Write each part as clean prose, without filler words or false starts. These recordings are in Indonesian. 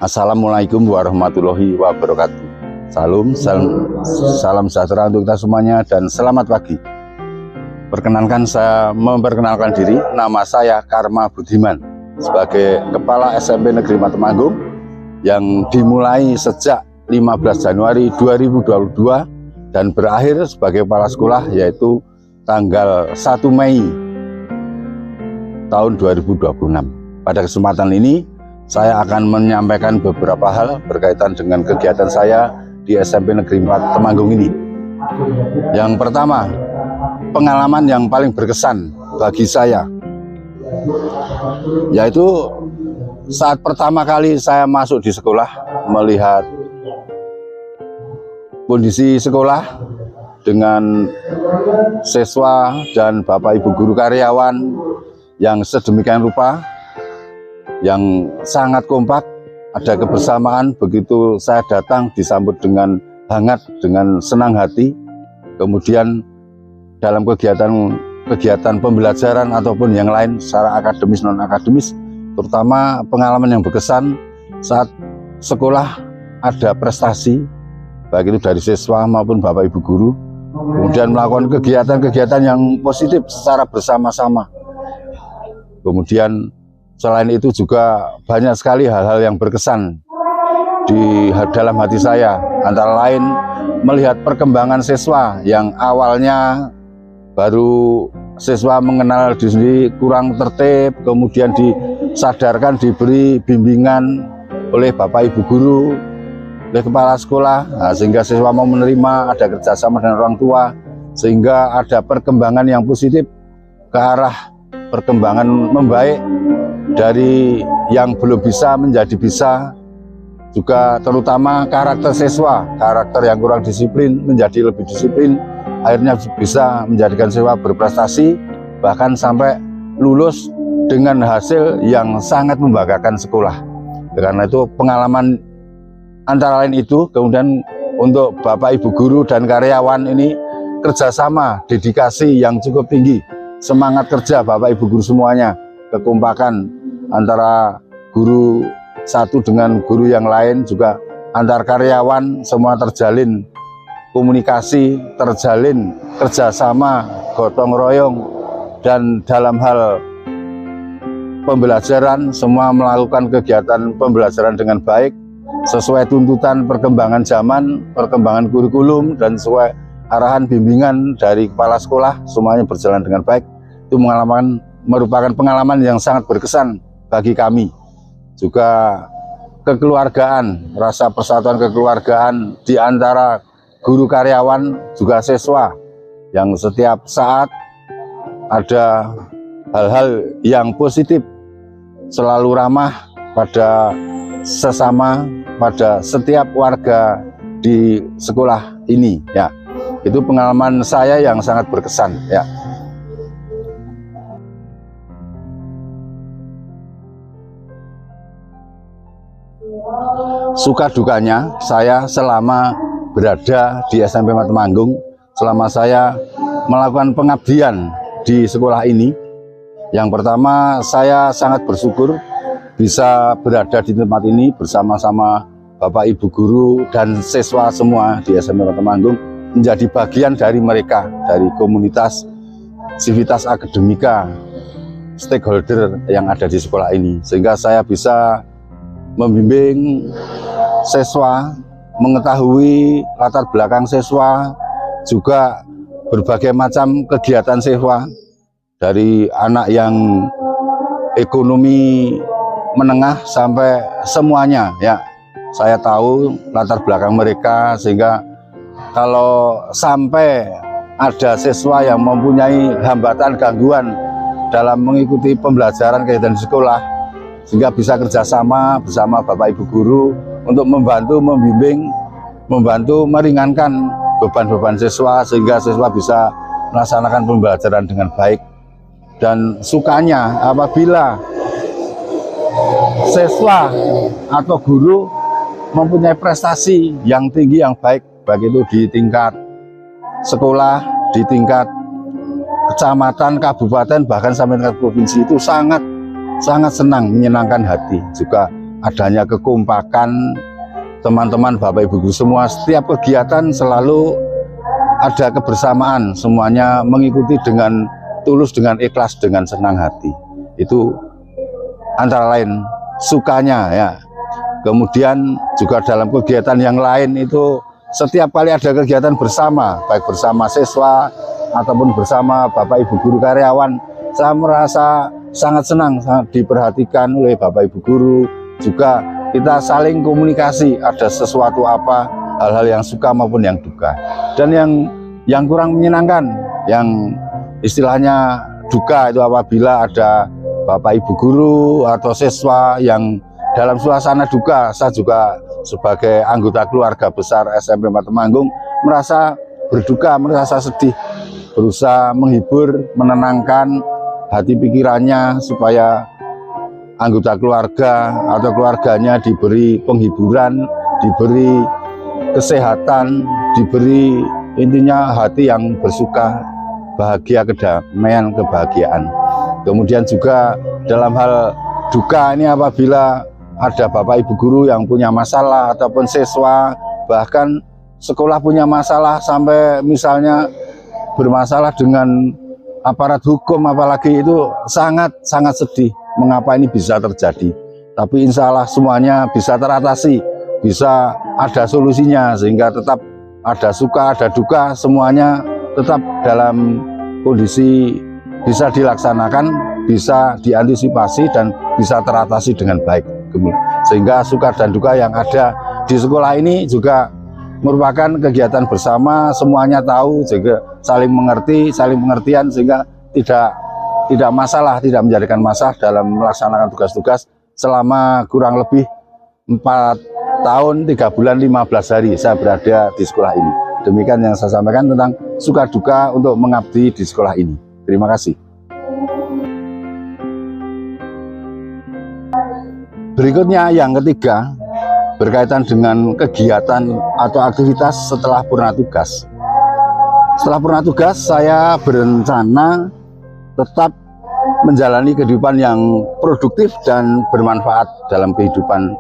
Assalamualaikum warahmatullahi wabarakatuh. Salam sejahtera untuk kita semuanya dan selamat pagi. Perkenalkan, saya memperkenalkan diri. Nama saya Karma Budiman sebagai Kepala SMP Negeri Temanggung yang dimulai sejak 15 Januari 2022 dan berakhir sebagai kepala sekolah yaitu tanggal 1 Mei tahun 2026. Pada kesempatan ini saya akan menyampaikan beberapa hal berkaitan dengan kegiatan saya di SMP Negeri 4 Temanggung ini. Yang pertama, pengalaman yang paling berkesan bagi saya yaitu saat pertama kali saya masuk di sekolah, melihat kondisi sekolah dengan siswa dan Bapak Ibu guru karyawan yang sedemikian rupa, yang sangat kompak, ada kebersamaan. Begitu saya datang disambut dengan hangat, dengan senang hati. Kemudian dalam kegiatan pembelajaran ataupun yang lain secara akademis non akademis, terutama pengalaman yang berkesan saat sekolah ada prestasi baik itu dari siswa maupun Bapak Ibu guru, kemudian melakukan kegiatan-kegiatan yang positif secara bersama-sama. Kemudian selain itu juga banyak sekali hal-hal yang berkesan di dalam hati saya, antara lain melihat perkembangan siswa yang awalnya baru siswa mengenal diri sendiri, kurang tertib, kemudian disadarkan, diberi bimbingan oleh Bapak Ibu guru, oleh kepala sekolah, sehingga siswa mau menerima, ada kerjasama dengan orang tua, sehingga ada perkembangan yang positif ke arah perkembangan membaik. Dari yang belum bisa menjadi bisa, juga terutama karakter siswa, karakter yang kurang disiplin menjadi lebih disiplin, akhirnya bisa menjadikan siswa berprestasi, bahkan sampai lulus dengan hasil yang sangat membanggakan sekolah. Karena itu pengalaman antara lain itu, kemudian untuk Bapak Ibu guru dan karyawan ini kerjasama, dedikasi yang cukup tinggi, semangat kerja Bapak Ibu guru semuanya, kekompakan antara guru satu dengan guru yang lain, juga antar karyawan semua terjalin komunikasi, terjalin kerjasama, gotong royong, dan dalam hal pembelajaran semua melakukan kegiatan pembelajaran dengan baik sesuai tuntutan perkembangan zaman, perkembangan kurikulum, dan sesuai arahan bimbingan dari kepala sekolah, semuanya berjalan dengan baik. Itu merupakan pengalaman yang sangat berkesan bagi kami. Juga kekeluargaan, rasa persatuan kekeluargaan di antara guru karyawan juga siswa, yang setiap saat ada hal-hal yang positif, selalu ramah pada sesama, pada setiap warga di sekolah ini ya. Itu pengalaman saya yang sangat berkesan ya. Suka dukanya saya selama berada di SMP Temanggung, selama saya melakukan pengabdian di sekolah ini, yang pertama saya sangat bersyukur bisa berada di tempat ini bersama-sama Bapak Ibu guru dan siswa semua di SMP Temanggung, menjadi bagian dari mereka, dari komunitas Civitas Akademika, stakeholder yang ada di sekolah ini, sehingga saya bisa membimbing siswa, mengetahui latar belakang siswa, juga berbagai macam kegiatan siswa, dari anak yang ekonomi menengah sampai semuanya ya. Saya tahu latar belakang mereka, sehingga kalau sampai ada siswa yang mempunyai hambatan, gangguan dalam mengikuti pembelajaran kegiatan di sekolah, sehingga bisa kerjasama bersama Bapak Ibu guru untuk membantu membimbing, membantu meringankan beban-beban siswa, sehingga siswa bisa melaksanakan pembelajaran dengan baik. Dan sukanya apabila siswa atau guru mempunyai prestasi yang tinggi, yang baik, baik itu di tingkat sekolah, di tingkat kecamatan, kabupaten, bahkan sampai tingkat provinsi, itu sangat senang, menyenangkan hati. Juga adanya kekompakan teman-teman Bapak Ibu guru semua. Setiap kegiatan selalu ada kebersamaan, semuanya mengikuti dengan tulus, dengan ikhlas, dengan senang hati. Itu antara lain sukanya ya. Kemudian juga dalam kegiatan yang lain itu setiap kali ada kegiatan bersama, baik bersama siswa ataupun bersama Bapak Ibu guru karyawan, saya merasa sangat senang, sangat diperhatikan oleh Bapak Ibu guru. Juga kita saling komunikasi, ada sesuatu apa, hal-hal yang suka maupun yang duka. Dan yang kurang menyenangkan, yang istilahnya duka itu apabila ada Bapak Ibu guru atau siswa yang dalam suasana duka. Saya juga sebagai anggota keluarga besar SMP 4 Temanggung merasa berduka, merasa sedih, berusaha menghibur, menenangkan hati pikirannya supaya anggota keluarga atau keluarganya diberi penghiburan, diberi kesehatan, diberi intinya hati yang bersuka, bahagia, kedamaian, kebahagiaan. Kemudian juga dalam hal duka ini apabila ada Bapak Ibu guru yang punya masalah ataupun siswa, bahkan sekolah punya masalah sampai misalnya bermasalah dengan aparat hukum, apalagi itu sangat sedih mengapa ini bisa terjadi. Tapi insya Allah semuanya bisa teratasi, bisa ada solusinya, sehingga tetap ada suka, ada duka, semuanya tetap dalam kondisi bisa dilaksanakan, bisa diantisipasi dan bisa teratasi dengan baik. Sehingga suka dan duka yang ada di sekolah ini juga merupakan kegiatan bersama, semuanya tahu, juga saling mengerti, saling pengertian, sehingga tidak masalah, tidak menjadikan masalah dalam melaksanakan tugas-tugas selama kurang lebih 4 tahun 3 bulan 15 hari saya berada di sekolah ini. Demikian yang saya sampaikan tentang suka duka untuk mengabdi di sekolah ini. Terima kasih. Berikutnya yang ketiga, berkaitan dengan kegiatan atau aktivitas setelah purna tugas. Setelah purna tugas, saya berencana tetap menjalani kehidupan yang produktif dan bermanfaat dalam kehidupan,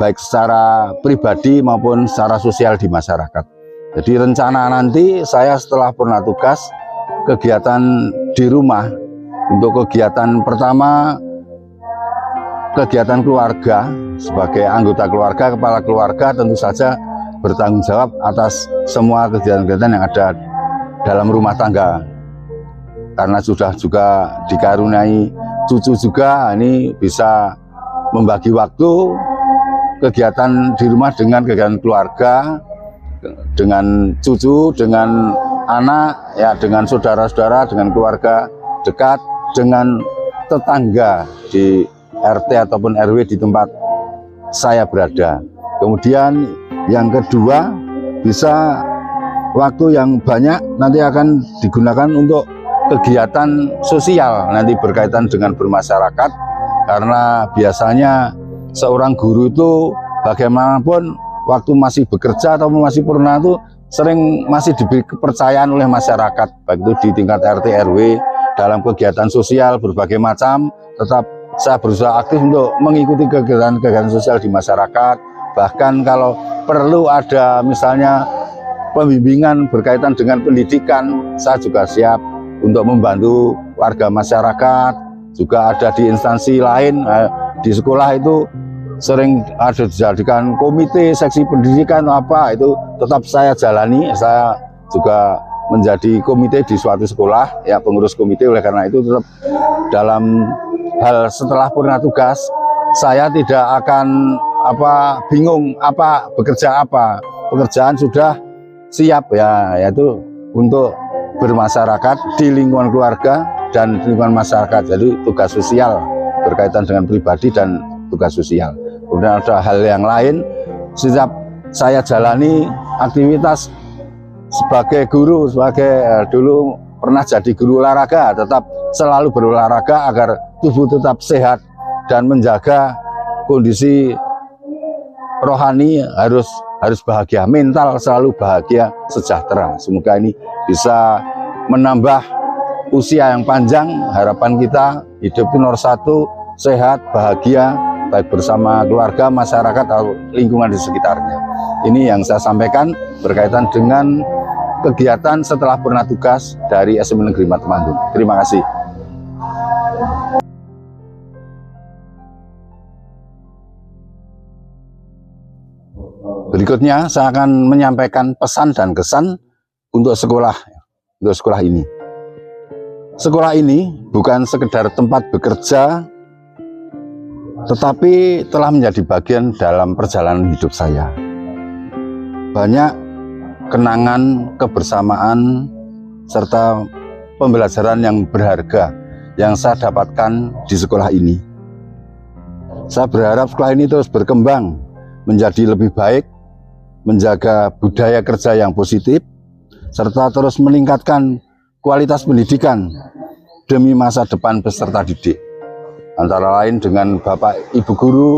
baik secara pribadi maupun secara sosial di masyarakat. Jadi rencana nanti saya setelah purna tugas, kegiatan di rumah. Untuk kegiatan pertama, kegiatan keluarga, sebagai anggota keluarga, kepala keluarga tentu saja bertanggung jawab atas semua kegiatan-kegiatan yang ada dalam rumah tangga. Karena sudah juga dikaruniai cucu juga, ini bisa membagi waktu kegiatan di rumah dengan kegiatan keluarga, dengan cucu, dengan anak, ya, dengan saudara-saudara, dengan keluarga dekat, dengan tetangga di RT ataupun RW di tempat saya berada. Kemudian yang kedua, bisa waktu yang banyak nanti akan digunakan untuk kegiatan sosial, nanti berkaitan dengan bermasyarakat, karena biasanya seorang guru itu bagaimanapun waktu masih bekerja atau masih purna itu sering masih diberi kepercayaan oleh masyarakat, baik itu di tingkat RT RW dalam kegiatan sosial berbagai macam. Tetap saya berusaha aktif untuk mengikuti kegiatan-kegiatan sosial di masyarakat. Bahkan kalau perlu ada misalnya pembimbingan berkaitan dengan pendidikan, saya juga siap untuk membantu warga masyarakat. Juga ada di instansi lain, di sekolah itu sering ada dijadikan komite, seksi pendidikan apa, itu tetap saya jalani. Saya juga menjadi komite di suatu sekolah, ya, pengurus komite. Oleh karena itu tetap dalam hal setelah purna tugas, saya tidak akan bingung bekerja apa. Pekerjaan sudah siap, ya, yaitu untuk bermasyarakat di lingkungan keluarga dan lingkungan masyarakat. Jadi tugas sosial berkaitan dengan pribadi dan tugas sosial. Kemudian ada hal yang lain, setiap saya jalani aktivitas sebagai guru, dulu pernah jadi guru olahraga, tetap selalu berolahraga agar tubuh tetap sehat dan menjaga kondisi rohani harus bahagia, mental selalu bahagia, sejahtera. Semoga ini bisa menambah usia yang panjang. Harapan kita hidup nomor 1, sehat, bahagia, baik bersama keluarga, masyarakat, atau lingkungan di sekitarnya. Ini yang saya sampaikan berkaitan dengan kegiatan setelah purna tugas dari SMP Negeri Temanggung. Terima kasih. Berikutnya saya akan menyampaikan pesan dan kesan untuk sekolah ini. Sekolah ini bukan sekedar tempat bekerja, tetapi telah menjadi bagian dalam perjalanan hidup saya. Banyak kenangan, kebersamaan, serta pembelajaran yang berharga yang saya dapatkan di sekolah ini. Saya berharap sekolah ini terus berkembang menjadi lebih baik, menjaga budaya kerja yang positif, serta terus meningkatkan kualitas pendidikan demi masa depan peserta didik. Antara lain dengan Bapak Ibu Guru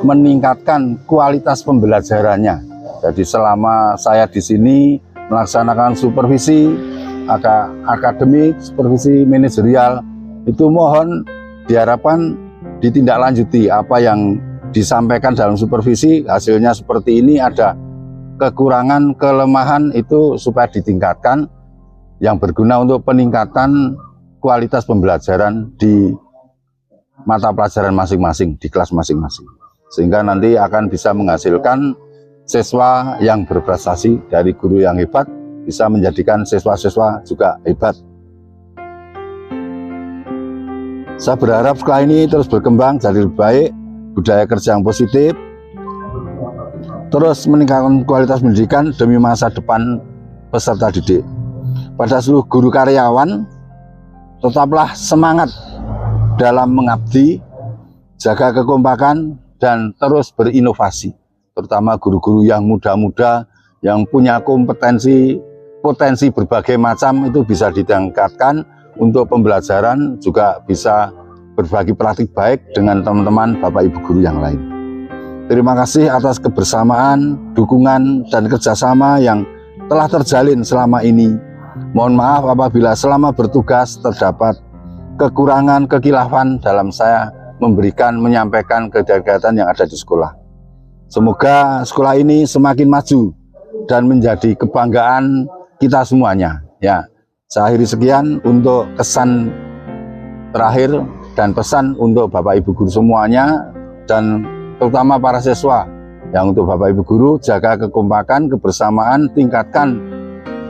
meningkatkan kualitas pembelajarannya. Jadi selama saya di sini melaksanakan supervisi akademik, supervisi manajerial, itu mohon diharapkan ditindaklanjuti apa yang disampaikan dalam supervisi, hasilnya seperti ini, ada kekurangan, kelemahan, itu supaya ditingkatkan yang berguna untuk peningkatan kualitas pembelajaran di mata pelajaran masing-masing, di kelas masing-masing. Sehingga nanti akan bisa menghasilkan siswa yang berprestasi, dari guru yang hebat bisa menjadikan siswa-siswa juga hebat. Saya berharap sekolah ini terus berkembang jadi lebih baik, budaya kerja yang positif, terus meningkatkan kualitas pendidikan demi masa depan peserta didik. Pada seluruh guru karyawan, tetaplah semangat dalam mengabdi, jaga kekompakan, dan terus berinovasi. Terutama guru-guru yang muda-muda, yang punya potensi berbagai macam, itu bisa ditingkatkan untuk pembelajaran, juga bisa berbagi praktik baik dengan teman-teman Bapak Ibu Guru yang lain. Terima kasih atas kebersamaan, dukungan, dan kerjasama yang telah terjalin selama ini. Mohon maaf apabila selama bertugas terdapat kekurangan, kekilafan dalam saya menyampaikan kegiatan yang ada di sekolah. Semoga sekolah ini semakin maju dan menjadi kebanggaan kita semuanya. Ya, saya akhiri sekian untuk kesan terakhir dan pesan untuk Bapak Ibu Guru semuanya, dan terutama para siswa. Yang untuk Bapak Ibu Guru, jaga kekompakan, kebersamaan, tingkatkan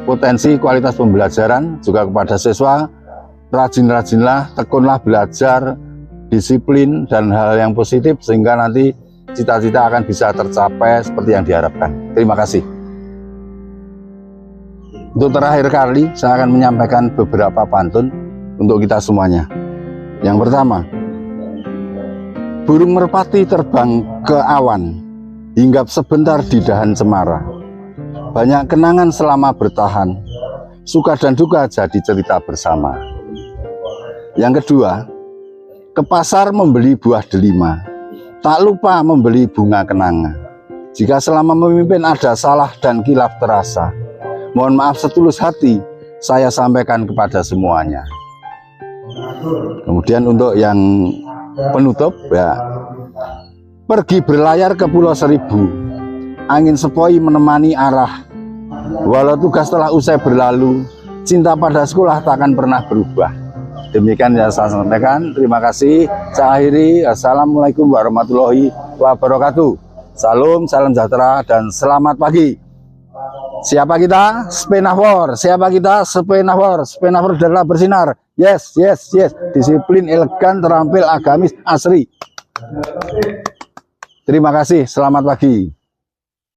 potensi kualitas pembelajaran. Juga kepada siswa, rajin-rajinlah, tekunlah belajar, disiplin, dan hal yang positif, sehingga nanti cita-cita akan bisa tercapai seperti yang diharapkan. Terima kasih. Untuk terakhir kali, saya akan menyampaikan beberapa pantun untuk kita semuanya. Yang pertama, burung merpati terbang ke awan, hinggap sebentar di dahan cemara. Banyak kenangan selama bertahan, suka dan duka jadi cerita bersama. Yang kedua, ke pasar membeli buah delima, tak lupa membeli bunga kenanga. Jika selama memimpin ada salah dan kilaf terasa, mohon maaf setulus hati saya sampaikan kepada semuanya. Kemudian untuk yang penutup, ya, pergi berlayar ke Pulau Seribu, angin sepoi menemani arah. Walau tugas telah usai berlalu, cinta pada sekolah takkan pernah berubah. Demikian yang saya sampaikan. Terima kasih. Saya akhiri. Assalamualaikum warahmatullahi wabarakatuh. Salam sejahtera dan selamat pagi. Siapa kita? Spenavor. Siapa kita? Spenavor. Spenavor adalah bersinar. Yes, yes, yes. Disiplin, elegan, terampil, agamis, asri. Terima kasih. Selamat pagi.